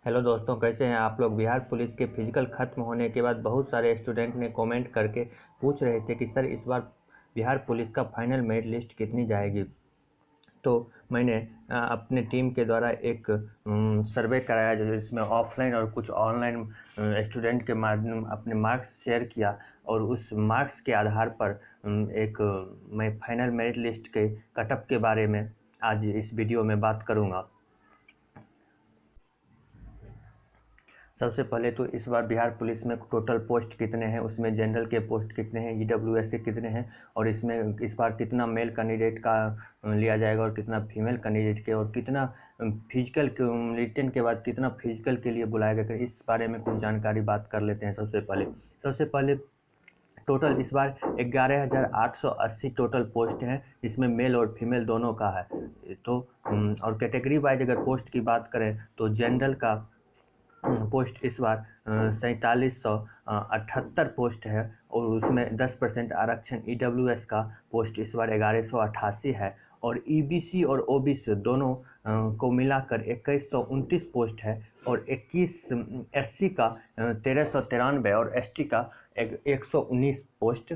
Hello दोस्तों, कैसे हैं आप लोग। बिहार पुलिस के फिजिकल ख़त्म होने के बाद बहुत सारे स्टूडेंट ने कमेंट करके पूछ रहे थे कि सर इस बार बिहार पुलिस का फाइनल मेरिट लिस्ट कितनी जाएगी। तो मैंने अपने टीम के द्वारा एक सर्वे कराया जिसमें ऑफलाइन और कुछ ऑनलाइन स्टूडेंट के माध्यम अपने मार्क्स शेयर किया, और उस मार्क्स के आधार पर मैं फाइनल मेरिट लिस्ट के कटअप के बारे में आज इस वीडियो में बात करूँगा। सबसे पहले तो इस बार बिहार पुलिस में टोटल पोस्ट कितने हैं, उसमें जनरल के पोस्ट कितने हैं, ईडब्ल्यूएस के कितने हैं, और इसमें इस बार कितना मेल कैंडिडेट का लिया जाएगा और कितना फीमेल कैंडिडेट के, और कितना फिजिकल रिटन के बाद कितना फिजिकल के लिए बुलाया गया, इस बारे में कुछ जानकारी बात कर लेते हैं। सबसे पहले टोटल इस बार 11,880 टोटल पोस्ट हैं, जिसमें मेल और फीमेल दोनों का है। तो और कैटेगरी वाइज अगर पोस्ट की बात करें तो जनरल का पोस्ट इस बार 4778 पोस्ट है, और उसमें 10% आरक्षण। ईडब्ल्यूएस का पोस्ट इस बार 1188 है, और ईबीसी और ओबीसी दोनों को मिलाकर 2129 पोस्ट है, और 21 एससी का 1393 और एसटी का 119 पोस्ट।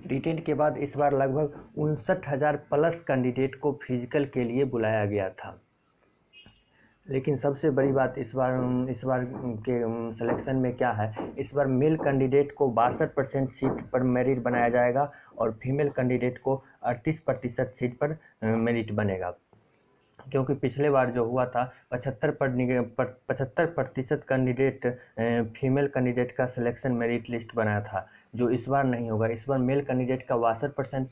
रिटेन के बाद इस बार लगभग 59,000 प्लस कैंडिडेट को फिजिकल के लिए बुलाया गया था। लेकिन सबसे बड़ी बात इस बार के सिलेक्शन में क्या है, इस बार मेल कैंडिडेट को 62% सीट पर मेरिट बनाया जाएगा, और फीमेल कैंडिडेट को 38% सीट पर मेरिट बनेगा। क्योंकि पिछले बार जो हुआ था 75% कैंडिडेट फीमेल कैंडिडेट का सिलेक्शन मेरिट लिस्ट बनाया था, जो इस बार नहीं होगा। इस बार मेल कैंडिडेट का 62%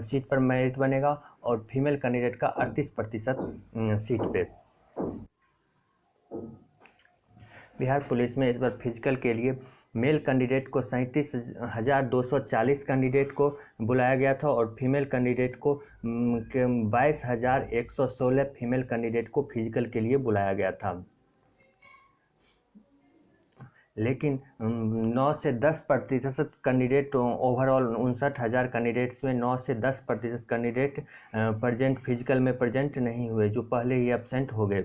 सीट पर मेरिट बनेगा, और फीमेल कैंडिडेट का 38% सीट पे। बिहार पुलिस में इस बार फिजिकल के लिए मेल कैंडिडेट को 37,240 कैंडिडेट को बुलाया गया था, और फीमेल कैंडिडेट को 22,116 फीमेल कैंडिडेट को फिजिकल के लिए बुलाया गया था। लेकिन 9 से 10% कैंडिडेट ओवरऑल 59,000 कैंडिडेट्स में 9 से 10% कैंडिडेट फिजिकल में प्रेजेंट नहीं हुए, जो पहले ही एब्सेंट हो गए।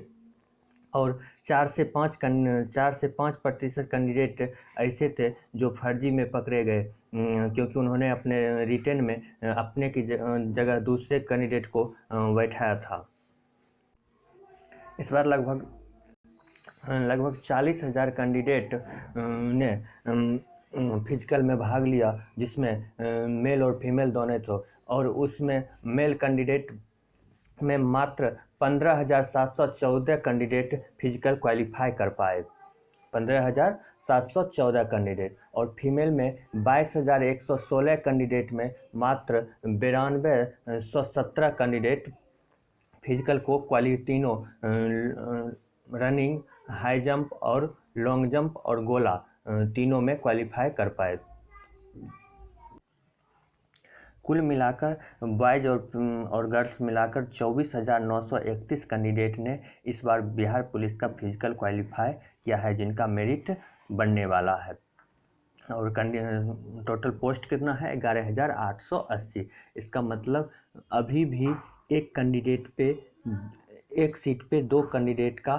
और 4 से 5% कैंडिडेट ऐसे थे जो फर्जी में पकड़े गए, क्योंकि उन्होंने अपने रिटन में अपने की जगह दूसरे कैंडिडेट को बैठाया था। इस बार लगभग 40,000 कैंडिडेट ने फिजिकल में भाग लिया, जिसमें मेल और फीमेल दोनों थे, और उसमें मेल कैंडिडेट में मात्र 15,714 कैंडिडेट फिजिकल क्वालिफाई कर पाए। 15,714 कैंडिडेट, और फीमेल में 22,116 कैंडिडेट में मात्र 92,117 कैंडिडेट फिजिकल को तीनों रनिंग, हाई जंप और लॉन्ग जंप और गोला तीनों में क्वालिफाई कर पाए। कुल मिलाकर बॉयज़ और गर्ल्स मिलाकर 24,931 कैंडिडेट ने इस बार बिहार पुलिस का फिजिकल क्वालिफाई किया है, जिनका मेरिट बनने वाला है। और टोटल पोस्ट कितना है? 11,880। इसका मतलब अभी भी एक सीट पे 2 कैंडिडेट का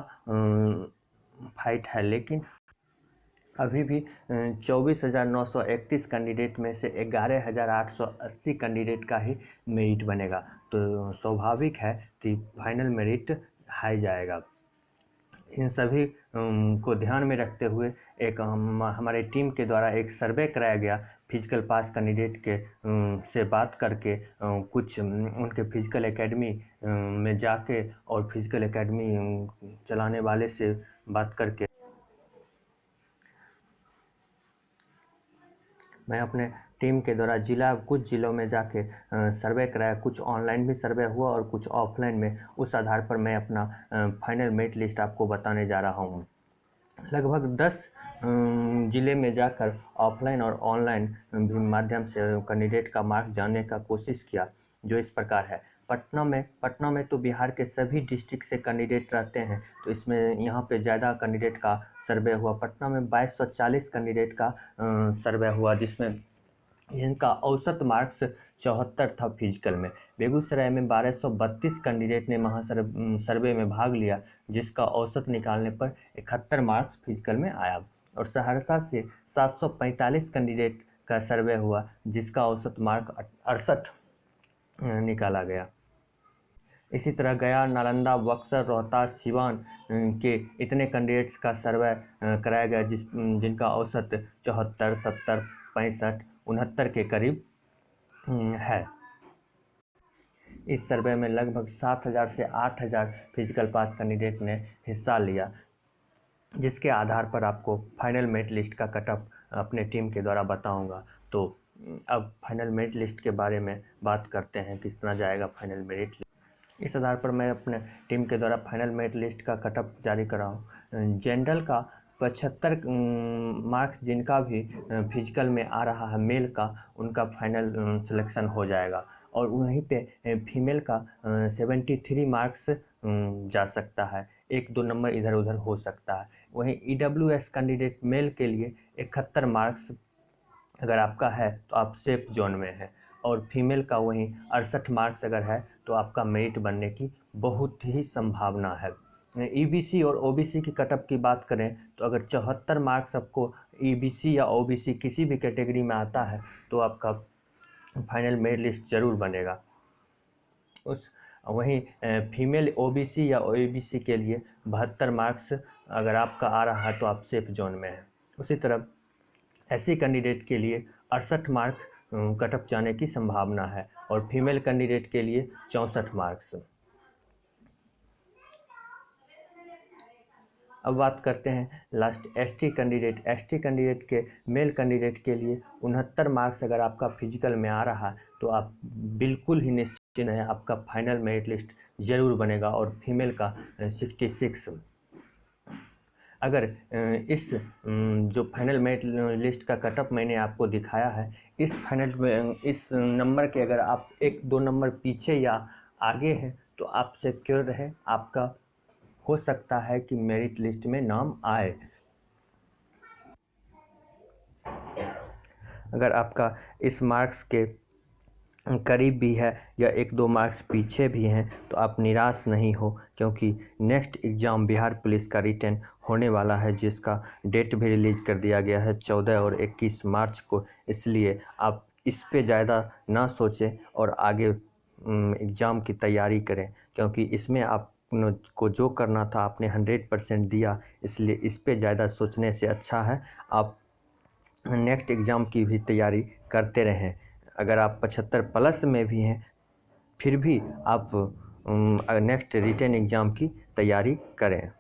फाइट है, लेकिन अभी भी 24,931 कैंडिडेट में से 11,880 कैंडिडेट का ही मेरिट बनेगा। तो स्वाभाविक है कि फाइनल मेरिट हाई जाएगा। इन सभी को ध्यान में रखते हुए हमारे टीम के द्वारा एक सर्वे कराया गया फिजिकल पास कैंडिडेट के से बात करके, कुछ उनके फिजिकल एकेडमी में जाके और फिजिकल एकेडमी चलाने वाले से बात करके मैं अपने टीम के द्वारा कुछ ज़िलों में जाके सर्वे कराया। कुछ ऑनलाइन भी सर्वे हुआ और कुछ ऑफलाइन में। उस आधार पर मैं अपना फाइनल मेरिट लिस्ट आपको बताने जा रहा हूँ। लगभग 10 ज़िले में जाकर ऑफलाइन और ऑनलाइन भी माध्यम से कैंडिडेट का मार्क्स जानने का कोशिश किया, जो इस प्रकार है। पटना में तो बिहार के सभी डिस्ट्रिक्ट से कैंडिडेट रहते हैं, तो इसमें यहाँ पे ज़्यादा कैंडिडेट का सर्वे हुआ। पटना में 2240 कैंडिडेट का सर्वे हुआ, जिसमें जिनका औसत मार्क्स 74 था फिजिकल में। बेगूसराय में 1232 कैंडिडेट ने सर्वे में भाग लिया, जिसका औसत निकालने पर 71 मार्क्स फिजिकल में आया। और सहरसा से 745 कैंडिडेट का सर्वे हुआ, जिसका औसत मार्क 68 निकाला गया। इसी तरह गया, नालंदा, बक्सर, रोहतास, सिवान के इतने कैंडिडेट्स का सर्वे कराया गया जिनका औसत 74, 70, 65, 69 के करीब है। इस सर्वे में लगभग 7,000 से 8,000 फिजिकल पास कैंडिडेट ने हिस्सा लिया, जिसके आधार पर आपको फाइनल मेरिट लिस्ट का कटअप अपने टीम के द्वारा बताऊंगा। तो अब फाइनल मेरिट लिस्ट के बारे में बात करते हैं, कितना जाएगा फाइनल मेरिट लिस्ट। इस आधार पर मैं अपने टीम के द्वारा फाइनल मेरिट लिस्ट का कटअप जारी कर रहा हूँ। जनरल का 75 मार्क्स जिनका भी फिजिकल में आ रहा है मेल का, उनका फाइनल सिलेक्शन हो जाएगा। और वहीं पे फीमेल का 73 मार्क्स जा सकता है, 1-2 नंबर इधर उधर हो सकता है। वहीं EWS कैंडिडेट मेल के लिए 71 मार्क्स अगर आपका है तो आप सेफ जोन में हैं, और फीमेल का वहीं 68 मार्क्स अगर है तो आपका मेरिट बनने की बहुत ही संभावना है। EBC और OBC की कटअप की बात करें तो अगर 74 मार्क्स आपको EBC या OBC किसी भी कैटेगरी में आता है तो आपका फाइनल मेरिट लिस्ट जरूर बनेगा। वहीं फीमेल OBC या OABC के लिए 72 मार्क्स अगर आपका आ रहा है तो आप सेफ जोन में हैं। उसी तरह SC कैंडिडेट के लिए 68 मार्क कटअप जाने की संभावना है, और फीमेल कैंडिडेट के लिए 64 मार्क्स। अब बात करते हैं लास्ट ST कैंडिडेट के मेल कैंडिडेट के लिए 69 मार्क्स अगर आपका फिजिकल में आ रहा है तो आप बिल्कुल ही निश्चित है, आपका फाइनल मेरिट लिस्ट जरूर बनेगा। और फीमेल का 66। अगर इस जो फाइनल मेरिट लिस्ट का कटअप मैंने आपको दिखाया है, इस नंबर के अगर आप 1-2 नंबर पीछे या आगे हैं तो आप सिक्योर रहे, आपका हो सकता है कि मेरिट लिस्ट में नाम आए। अगर आपका इस मार्क्स के करीब भी है या 1-2 मार्क्स पीछे भी हैं तो आप निराश नहीं हो, क्योंकि नेक्स्ट एग्ज़ाम बिहार पुलिस का रिटन होने वाला है, जिसका डेट भी रिलीज़ कर दिया गया है 14 और 21 मार्च को। इसलिए आप इस पे ज़्यादा ना सोचें और आगे एग्ज़ाम की तैयारी करें, क्योंकि इसमें आप को जो करना था आपने 100% दिया। इसलिए इस पे ज़्यादा सोचने से अच्छा है आप नेक्स्ट एग्ज़ाम की भी तैयारी करते रहें। अगर आप 75 प्लस में भी हैं फिर भी आप नेक्स्ट रिटन एग्ज़ाम की तैयारी करें।